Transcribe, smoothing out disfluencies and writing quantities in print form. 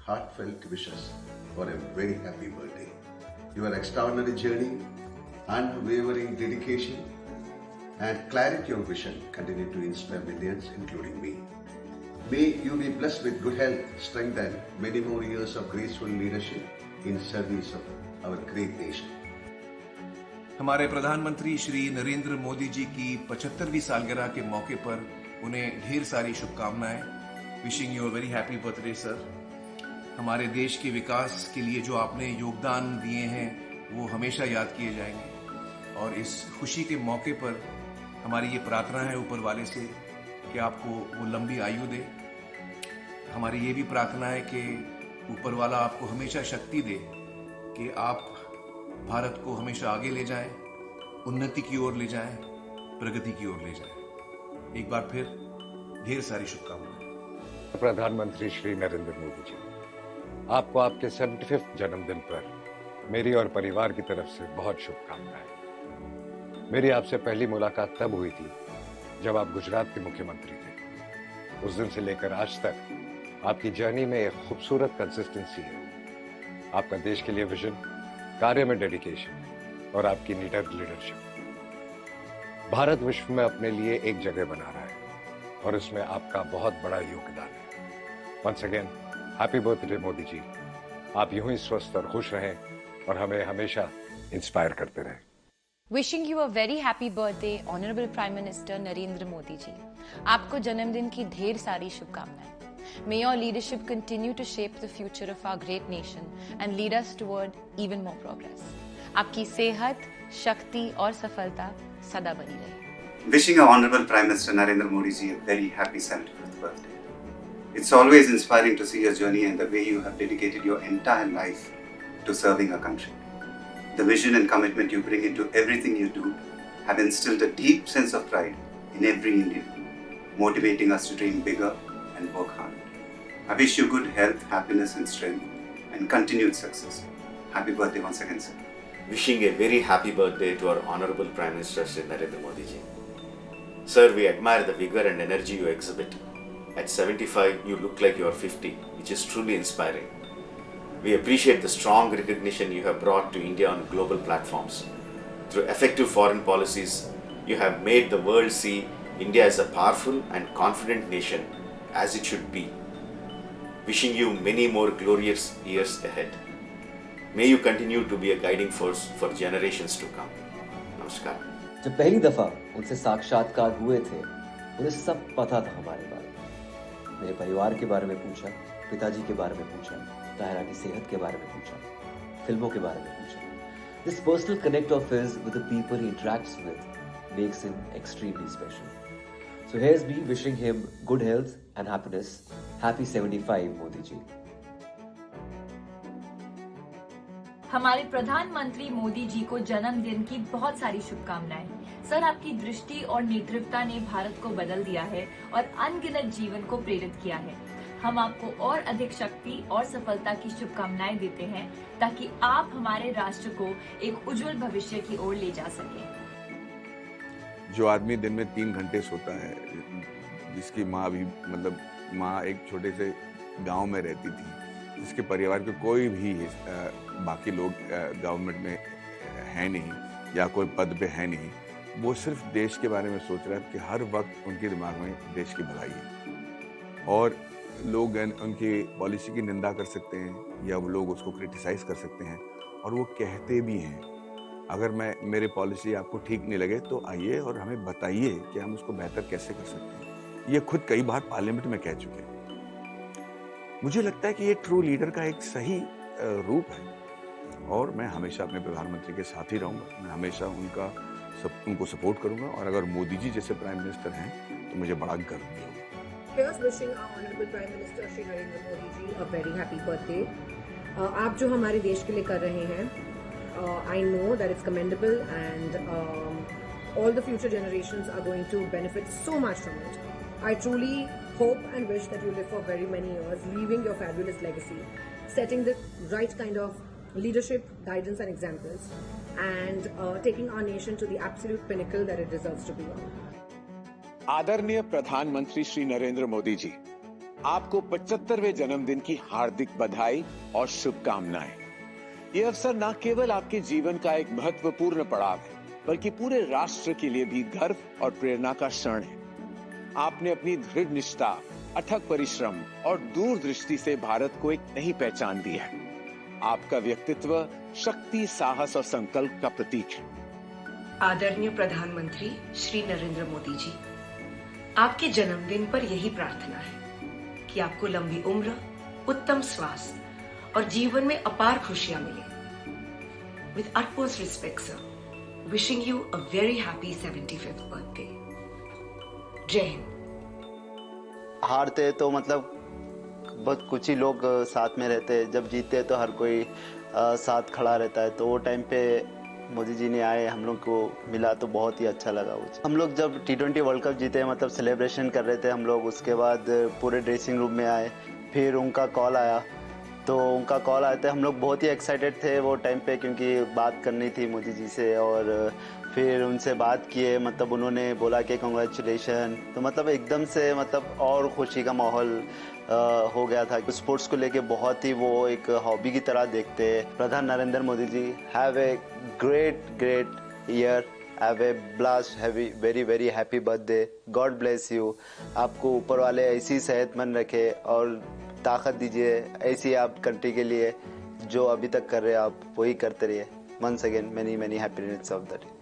heartfelt wishes for a very happy birthday. Your extraordinary journey, unwavering dedication, and clarity of vision continue to inspire millions, including me. May you be blessed with good health, strength, and many more years of graceful leadership in service of our great nation. हमारे प्रधानमंत्री श्री नरेंद्र मोदी जी की 75वीं सालगिरह के मौके पर उन्हें ढेर सारी शुभकामनाएं। Wishing you a very happy birthday sir. हमारे देश के विकास के लिए जो आपने योगदान दिए हैं वो हमेशा याद किए जाएंगे और इस खुशी के मौके पर हमारी ये प्रार्थना है ऊपर वाले से कि आपको वो लंबी आयु दे। हमारी ये भी प्रार्थना है कि ऊपर वाला आपको हमेशा शक्ति दे कि आप भारत को हमेशा आगे ले जाएं, उन्नति की ओर ले जाएं, प्रगति की ओर ले जाएं। एक बार फिर ढेर सारी शुभकामनाएं। प्रधानमंत्री श्री नरेंद्र मोदी जी, आपको आपके 75वें जन्मदिन पर मेरी और परिवार की तरफ से बहुत शुभकामनाएं। मेरी आपसे पहली मुलाकात तब हुई थी जब आप गुजरात के मुख्यमंत्री थे। उस दिन से लेकर आज तक आपकी जर्नी में एक खूबसूरत कंसिस्टेंसी है। आपका देश के लिए विजन, कार्य में डेडिकेशन और आपकी निडर लीडरशिप भारत विश्व में अपने लिए एक जगह बना रहा है और इसमें आपका बहुत बड़ा योगदान है। Once again happy birthday Modi ji. आप यूं ही स्वस्थ और खुश रहें और हमें हमेशा इंस्पायर करते रहें। Wishing you a very happy birthday honourable prime minister Narendra Modi ji. आपको जन्मदिन की ढेर सारी शुभकामनाएं। May your leadership continue to shape the future of our great nation and lead us toward even more progress. आपकी सेहत, शक्ति और सफलता सदा बनी रहे। Wishing our Honorable Prime Minister Narendra Modi ji a very happy 75th birthday. It's always inspiring to see your journey and the way you have dedicated your entire life to serving our country. The vision and commitment you bring into everything you do have instilled a deep sense of pride in every Indian, motivating us to dream bigger and work hard. I wish you good health, happiness and strength and continued success. Happy birthday once again, sir. Wishing a very happy birthday to our Honorable Prime Minister Shri Narendra Modi ji. Sir, we admire the vigor and energy you exhibit. At 75, you look like you are 50, which is truly inspiring. We appreciate the strong recognition you have brought to India on global platforms. Through effective foreign policies, you have made the world see India as a powerful and confident nation as it should be. Wishing you many more glorious years ahead. May you continue to be a guiding force for generations to come. नमस्कार। जब पहली दफा उनसे साक्षात्कार हुए थे, उन्हें सब पता था हमारे बारे में। मेरे परिवार के बारे में पूछा, पिताजी के बारे में पूछा, ताहिरा की सेहत के बारे में पूछा, फिल्मों के बारे में पूछा। This personal connect of his with the people he interacts with makes him extremely special. So here's me wishing him good health and happiness. Happy 75, Modi ji. हमारे प्रधानमंत्री मोदी जी को जन्मदिन की बहुत सारी शुभकामनाएं। सर, आपकी दृष्टि और नेतृत्वता ने भारत को बदल दिया है और अनगिनत जीवन को प्रेरित किया है। हम आपको और अधिक शक्ति और सफलता की शुभकामनाएं देते हैं ताकि आप हमारे राष्ट्र को एक उज्जवल भविष्य की ओर ले जा सकें। जो आदमी दिन में 3 घंटे सोता है, जिसकी माँ भी माँ एक छोटे से गांव में रहती थी, जिसके परिवार के कोई भी बाकी लोग गवर्नमेंट में है नहीं या कोई पद पे है नहीं, वो सिर्फ देश के बारे में सोच रहा है कि हर वक्त उनके दिमाग में देश की भलाई है। और लोग उनकी पॉलिसी की निंदा कर सकते हैं या वो लोग उसको क्रिटिसाइज कर सकते हैं और वो कहते भी हैं, अगर मेरे पॉलिसी आपको ठीक नहीं लगे तो आइए और हमें बताइए कि हम उसको बेहतर कैसे कर सकते हैं। ये खुद कई बार पार्लियामेंट में कह चुके हैं। मुझे लगता है कि ये ट्रू लीडर का एक सही रूप है और मैं हमेशा अपने प्रधानमंत्री के साथ ही रहूँगा। मैं हमेशा उनको सपोर्ट करूँगा और अगर मोदी जी जैसे प्राइम मिनिस्टर हैं तो मुझे बड़ा गर्व भी होगा। Here's wishing our Honorable Prime Minister Shri Narendra Modi ji a very happy birthday. आप जो हमारे देश के लिए कर रहे हैं, I know that it's commendable and all the future generations are going to benefit so much from it. I truly hope and wish that you live for very many years, leaving your fabulous legacy, setting the right kind of leadership, guidance and examples, and taking our nation to the absolute pinnacle that it deserves to be on. आदरणीय प्रधानमंत्री श्री नरेंद्र मोदी जी, आपको 75वें जन्मदिन की हार्दिक बधाई और शुभकामनाएं। ये अवसर न केवल आपके जीवन का एक महत्वपूर्ण पड़ाव है, बल्कि पूरे राष्ट्र के लिए भी गर्व और प्रेरणा का क्षण है। आपने अपनी दृढ़ निष्ठा, अथक परिश्रम और दूरदृष्टि से भारत को एक नई पहचान दी है। आपका व्यक्तित्व शक्ति, साहस और संकल्प का प्रतीक है। आदरणीय प्रधानमंत्री श्री नरेंद्र मोदी जी, आपके जन्मदिन पर यही प्रार्थना है कि आपको लंबी उम्र, उत्तम स्वास्थ्य और जीवन में अपार खुशियां मिले। With utmost respect, sir, wishing you a very happy 75th birthday. जय हिंद। हारते तो मतलब बहुत कुछ ही लोग साथ में रहते हैं, जब जीतते तो हर कोई साथ खड़ा रहता है। तो वो टाइम पे मोदी जी ने आए, हम लोग को मिला तो बहुत ही अच्छा लगा। हम लोग जब T20 वर्ल्ड कप जीते मतलब सेलिब्रेशन कर रहे थे हम लोग, उसके बाद पूरे ड्रेसिंग रूम में आए, फिर उनका कॉल आया। तो उनका कॉल आया था, हम लोग बहुत ही एक्साइटेड थे वो टाइम पे, क्योंकि बात करनी थी मोदी जी से। और फिर उनसे बात किए, मतलब उन्होंने बोला कि कंग्रेचुलेशन। तो मतलब एकदम से मतलब और खुशी का माहौल हो गया था। स्पोर्ट्स को लेके बहुत ही वो एक हॉबी की तरह देखते हैं। प्रधान Narendra Modi ji, have a great year, have a blast, have a very happy birthday, God bless you. आपको ऊपर वाले ऐसी सेहतमंद रखे और ताकत दीजिए, ऐसी आप कंट्री के लिए जो अभी तक कर रहे हैं आप वही करते रहिए। Once again many happy returns of the day.